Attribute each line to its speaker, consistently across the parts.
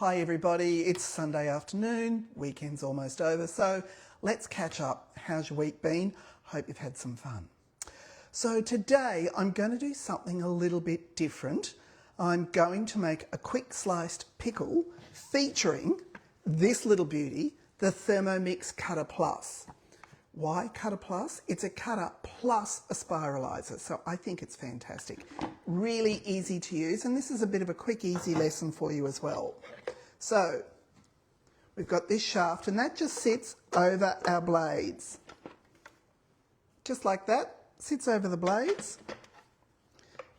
Speaker 1: Hi everybody, it's Sunday afternoon, weekend's almost over, so let's catch up. How's your week been? Hope you've had some fun. So today I'm going to do something a little bit different. I'm going to make a quick sliced pickle featuring this little beauty, the Thermomix Cutter Plus. Why Cutter Plus? It's a cutter plus a spiralizer, so I think it's fantastic. Really easy to use, and this is a bit of a quick, easy lesson for you as well. So, we've got this shaft, and that just sits over our blades. Just like that, sits over the blades,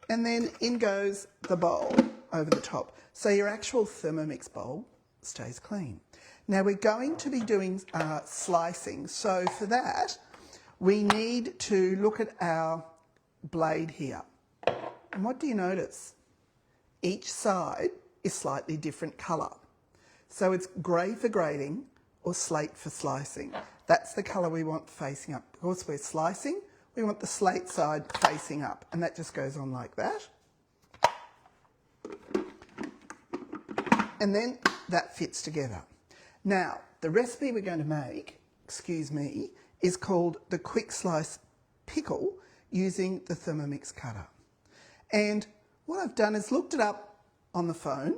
Speaker 1: and then in goes the bowl over the top. So your actual Thermomix bowl stays clean. Now we're going to be doing slicing, so for that we need to look at our blade here. And what do you notice? Each side is slightly different colour. So it's grey for grating or slate for slicing. That's the colour we want facing up. Because we're slicing, we want the slate side facing up, and that just goes on like that. And then that fits together. Now, the recipe we're going to make, is called the quick slice pickle using the Thermomix cutter. And what I've done is looked it up on the phone,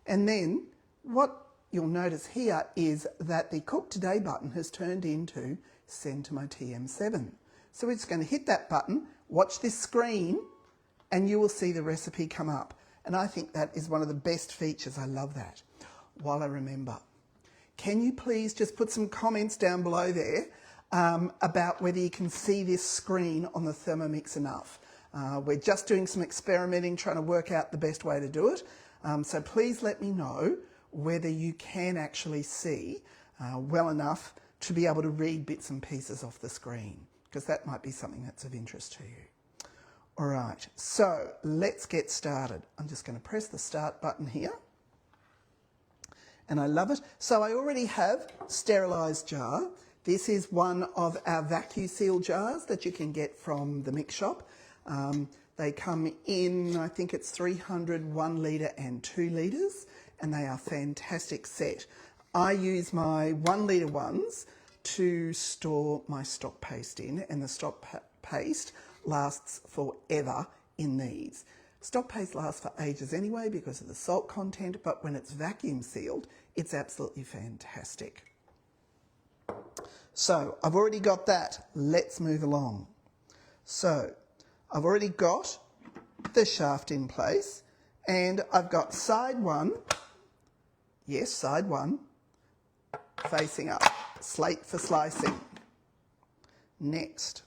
Speaker 1: and then what you'll notice here is that the Cook Today button has turned into send to my TM7. So we're just going to hit that button, watch this screen, and you will see the recipe come up. And I think that is one of the best features. I love that. While I remember, can you please just put some comments down below there about whether you can see this screen on the Thermomix enough. We're just doing some experimenting, trying to work out the best way to do it. So please let me know whether you can actually see well enough to be able to read bits and pieces off the screen, because that might be something that's of interest to you. All right, so let's get started. I'm just going to press the start button here. And I love it. So I already have sterilised jar. This is one of our vacuum seal jars that you can get from the mix shop. They come in, I think it's 300, 1 litre and 2 litres, and they are fantastic set. I use my 1 litre ones to store my stock paste in, and the stock paste lasts forever in these. Stock paste lasts for ages anyway because of the salt content, but when it's vacuum sealed, it's absolutely fantastic. So I've already got that. Let's move along. So I've already got the shaft in place, and I've got side one, yes, side one, facing up, slate for slicing. Next.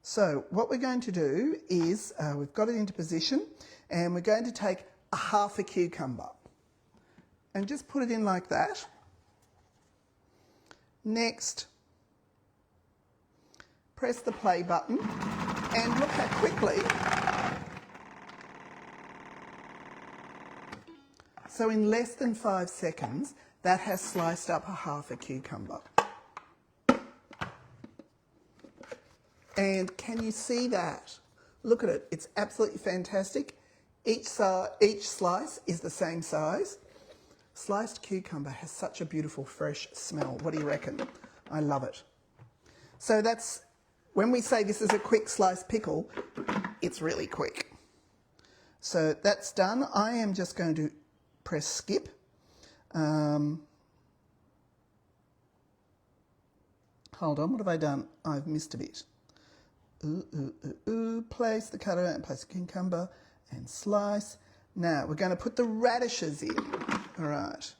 Speaker 1: So what we're going to do is, we've got it into position, and we're going to take a half a cucumber and just put it in like that. Next, press the play button, and look how quickly. So in less than 5 seconds, that has sliced up a half a cucumber. And can you see that? Look at it, it's absolutely fantastic. Each slice is the same size. Sliced cucumber has such a beautiful fresh smell. What do you reckon? I love it. So that's, when we say this is a quick sliced pickle, it's really quick. So that's done. I am just going to press skip. Hold on, what have I done? I've missed a bit. Place the cutter and place the cucumber and slice. Now we're going to put the radishes in. All right.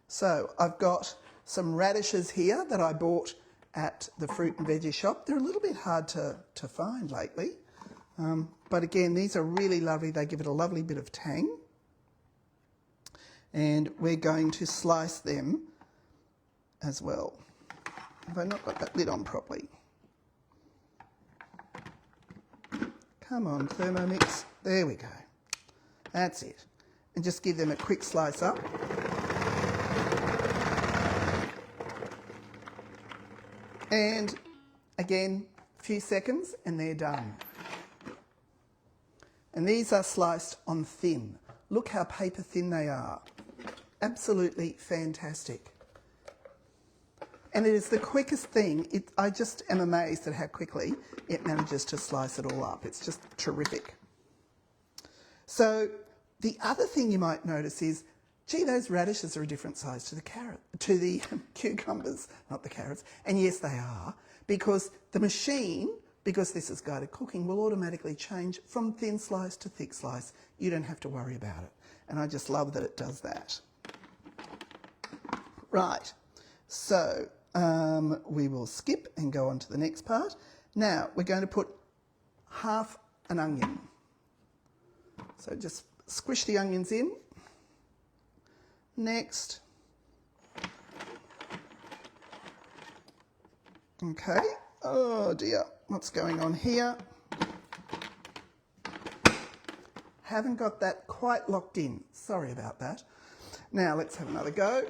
Speaker 1: So I've got some radishes here that I bought at the fruit and veggie shop. They're a little bit hard to find lately. But again, these are really lovely. They give it a lovely bit of tang. And we're going to slice them as well. Have I not got that lid on properly? Come on, Thermomix. There we go. That's it. And just give them a quick slice up. And again, a few seconds and they're done. And these are sliced on thin. Look how paper thin they are. Absolutely fantastic. And it is the quickest thing. I just am amazed at how quickly it manages to slice it all up. It's just terrific. So the other thing you might notice is, gee, those radishes are a different size to the cucumbers, not the carrots. And yes, they are, because the machine, because this is guided cooking, will automatically change from thin slice to thick slice. You don't have to worry about it. And I just love that it does that. Right, so we will skip and go on to the next part. Now, we're going to put half an onion. So just squish the onions in. Next. Okay. Oh dear, what's going on here? Haven't got that quite locked in. Sorry about that. Now let's have another go.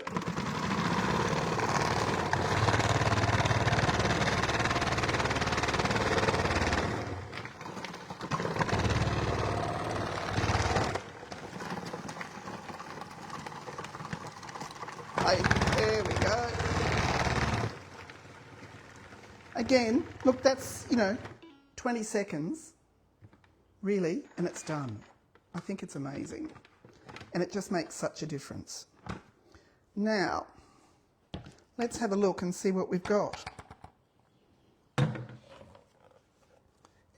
Speaker 1: There we go. Again, look, that's, 20 seconds, really, and it's done. I think it's amazing. And it just makes such a difference. Now, let's have a look and see what we've got.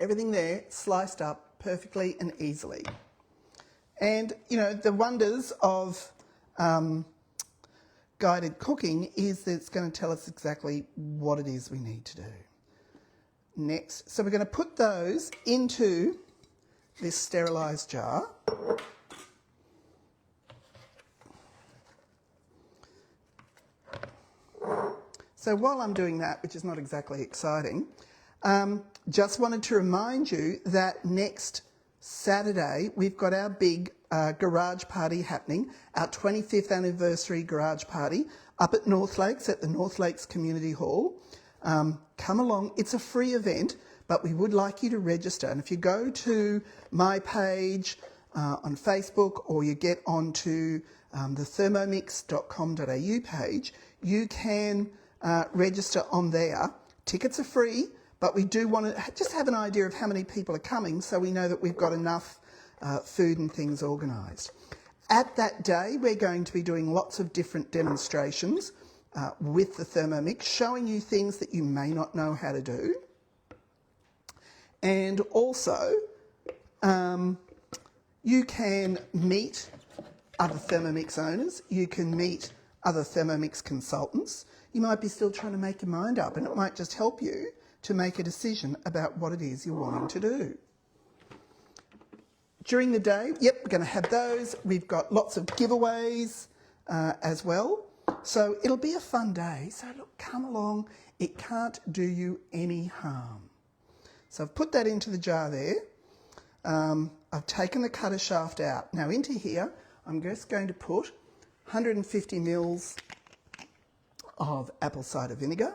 Speaker 1: Everything there sliced up perfectly and easily. And, the wonders of guided cooking is that it's going to tell us exactly what it is we need to do. Next, so we're going to put those into this sterilised jar. So while I'm doing that, which is not exactly exciting, just wanted to remind you that next Saturday we've got our big garage party happening, our 25th anniversary garage party up at North Lakes, at the North Lakes Community Hall. Come along. It's a free event, but we would like you to register. And if you go to my page on Facebook, or you get onto the thermomix.com.au page, you can register on there. Tickets are free, but we do want to just have an idea of how many people are coming, so we know that we've got enough food and things organised. At that day, we're going to be doing lots of different demonstrations with the Thermomix, showing you things that you may not know how to do. And also, you can meet other Thermomix owners, you can meet other Thermomix consultants. You might be still trying to make your mind up, and it might just help you to make a decision about what it is you're wanting to do. During the day, we're going to have those. We've got lots of giveaways as well. So it'll be a fun day. So look, come along. It can't do you any harm. So I've put that into the jar there. I've taken the cutter shaft out. Now into here, I'm just going to put 150 mils of apple cider vinegar.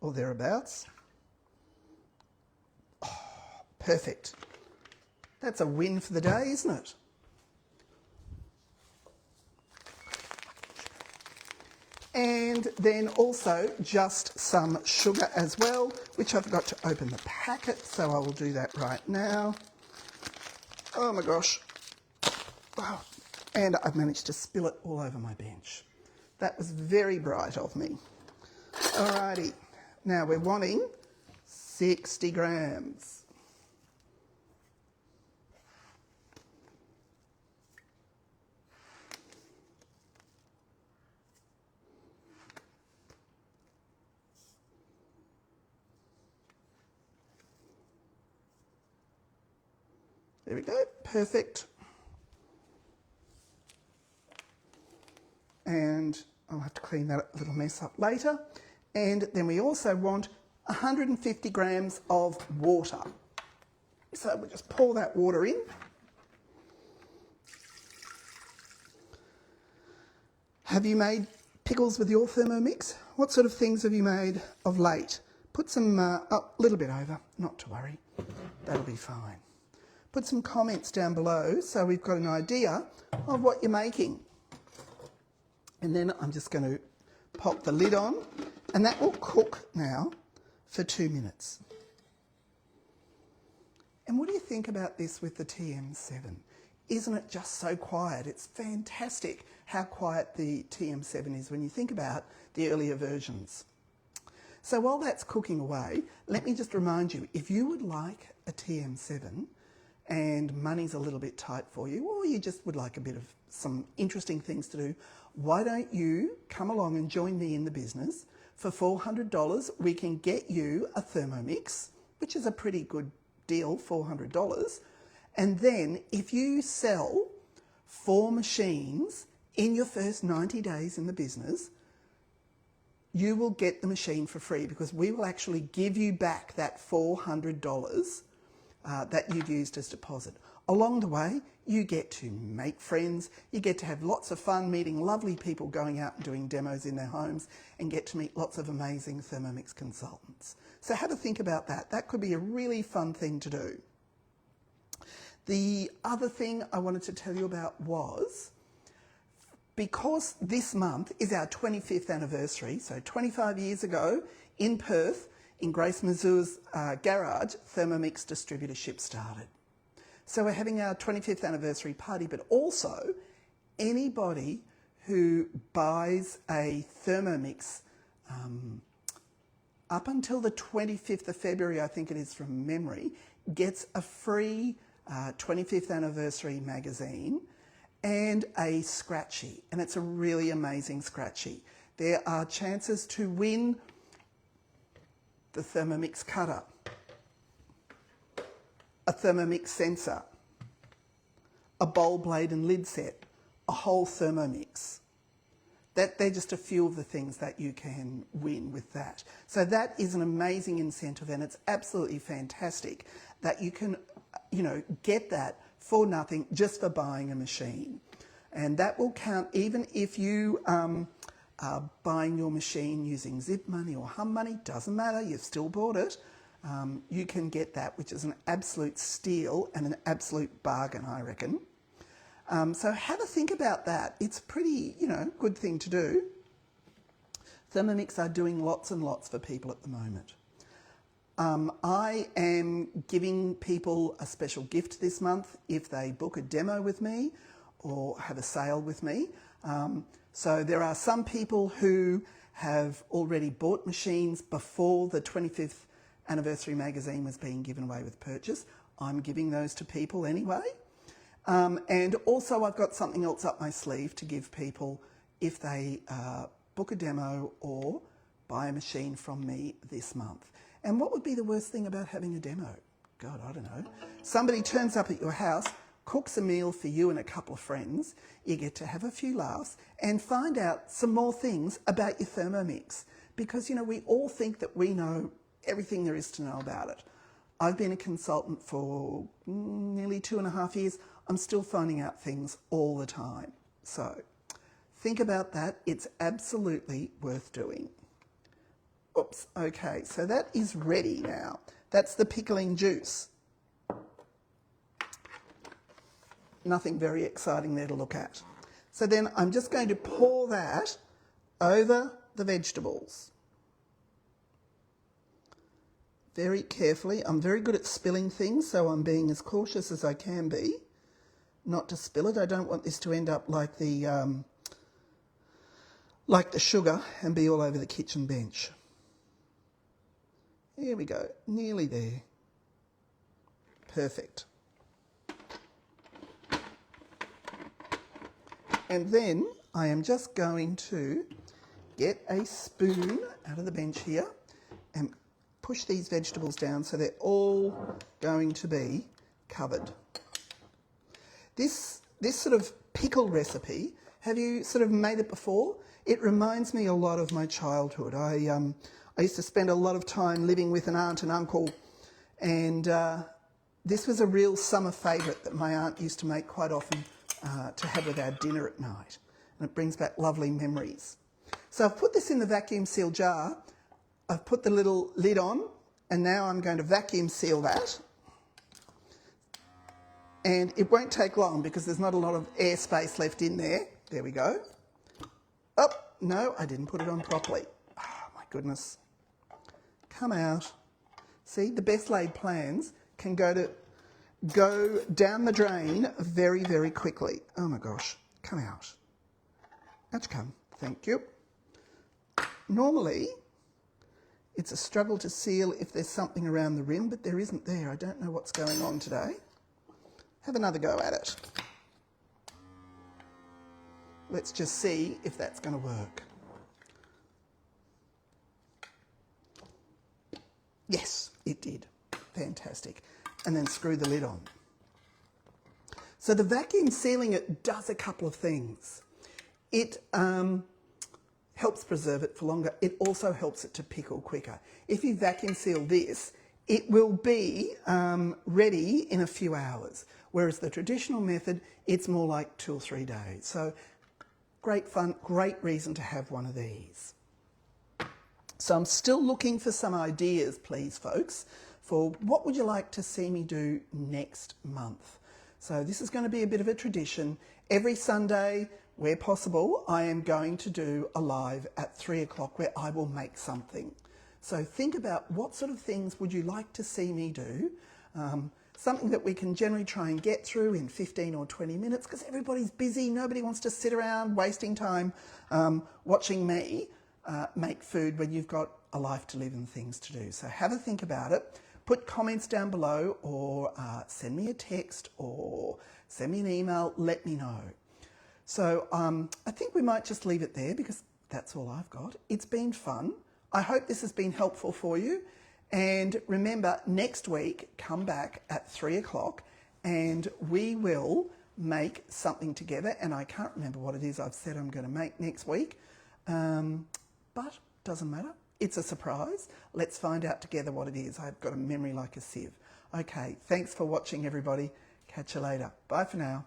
Speaker 1: Or thereabouts. Oh, perfect. That's a win for the day, isn't it? And then also just some sugar as well, which I've got to open the packet, so I will do that right now. Oh my gosh. Oh, and I've managed to spill it all over my bench. That was very bright of me. Alrighty. Now we're wanting 60 grams. There we go, perfect. And I'll have to clean that little mess up later. And then we also want 150 grams of water. So we'll just pour that water in. Have you made pickles with your Thermomix? What sort of things have you made of late? Put some, a little bit over, not to worry, that'll be fine. Put some comments down below so we've got an idea of what you're making. And then I'm just going to pop the lid on, and that will cook now for 2 minutes. And what do you think about this with the TM7? Isn't it just so quiet? It's fantastic how quiet the TM7 is when you think about the earlier versions. So while that's cooking away, let me just remind you, if you would like a TM7 and money's a little bit tight for you, or you just would like a bit of some interesting things to do, why don't you come along and join me in the business? For $400, we can get you a Thermomix, which is a pretty good deal, $400. And then if you sell 4 machines in your first 90 days in the business, you will get the machine for free, because we will actually give you back that $400 that you've used as deposit. Along the way, you get to make friends, you get to have lots of fun meeting lovely people, going out and doing demos in their homes, and get to meet lots of amazing Thermomix consultants. So have a think about that. That could be a really fun thing to do. The other thing I wanted to tell you about was, because this month is our 25th anniversary, so 25 years ago in Perth, in Grace Mazur's garage, Thermomix distributorship started. So we're having our 25th anniversary party, but also anybody who buys a Thermomix up until the 25th of February, I think it is from memory, gets a free 25th anniversary magazine and a scratchy, and it's a really amazing scratchy. There are chances to win the Thermomix cutter, a Thermomix sensor, a bowl blade and lid set, a whole Thermomix. They're just a few of the things that you can win with that. So that is an amazing incentive, and it's absolutely fantastic that you can, get that for nothing just for buying a machine. And that will count even if you are buying your machine using Zip Money or Hum Money, doesn't matter, you've still bought it. You can get that, which is an absolute steal and an absolute bargain, I reckon. So have a think about that. It's a pretty, good thing to do. Thermomix are doing lots and lots for people at the moment. I am giving people a special gift this month if they book a demo with me or have a sale with me. So there are some people who have already bought machines before the 25th anniversary magazine was being given away with purchase. I'm giving those to people anyway. And also I've got something else up my sleeve to give people if they book a demo or buy a machine from me this month. And what would be the worst thing about having a demo? God, I don't know. Somebody turns up at your house, cooks a meal for you and a couple of friends. You get to have a few laughs and find out some more things about your Thermomix. Because, we all think that we know everything there is to know about it. I've been a consultant for nearly 2.5 years. I'm still finding out things all the time. So think about that. It's absolutely worth doing. Oops, okay, so that is ready now. That's the pickling juice. Nothing very exciting there to look at. So then I'm just going to pour that over the vegetables. Very carefully. I'm very good at spilling things, so I'm being as cautious as I can be not to spill it. I don't want this to end up like the sugar and be all over the kitchen bench. Here we go, nearly there. Perfect. And then I am just going to get a spoon out of the bench here and push these vegetables down so they're all going to be covered. This sort of pickle recipe, have you sort of made it before? It reminds me a lot of my childhood. I used to spend a lot of time living with an aunt and uncle, and this was a real summer favourite that my aunt used to make quite often to have with our dinner at night, and it brings back lovely memories. So I've put this in the vacuum seal jar. I've put the little lid on, and now I'm going to vacuum seal that. And it won't take long because there's not a lot of air space left in there. There we go. Oh, no, I didn't put it on properly. Oh, my goodness. Come out. See, the best laid plans can go down the drain very, very quickly. Oh my gosh, come out. Out you come, thank you. Normally, it's a struggle to seal if there's something around the rim, but there isn't there. I don't know what's going on today. Have another go at it. Let's just see if that's going to work. Yes, it did. Fantastic. And then screw the lid on. So the vacuum sealing it does a couple of things. It helps preserve it for longer. It also helps it to pickle quicker. If you vacuum seal this, it will be ready in a few hours. Whereas the traditional method, it's more like 2 or 3 days. So great fun, great reason to have one of these. So I'm still looking for some ideas, please, folks, for what would you like to see me do next month. So this is going to be a bit of a tradition. Every Sunday, where possible, I am going to do a live at 3 o'clock where I will make something. So think about what sort of things would you like to see me do. Something that we can generally try and get through in 15 or 20 minutes because everybody's busy. Nobody wants to sit around wasting time watching me make food when you've got a life to live and things to do. So have a think about it. Put comments down below or send me a text or send me an email. Let me know. So I think we might just leave it there because that's all I've got. It's been fun. I hope this has been helpful for you. And remember, next week, come back at 3 o'clock and we will make something together. And I can't remember what it is I've said I'm going to make next week. But doesn't matter. It's a surprise. Let's find out together what it is. I've got a memory like a sieve. Okay, thanks for watching, everybody. Catch you later. Bye for now.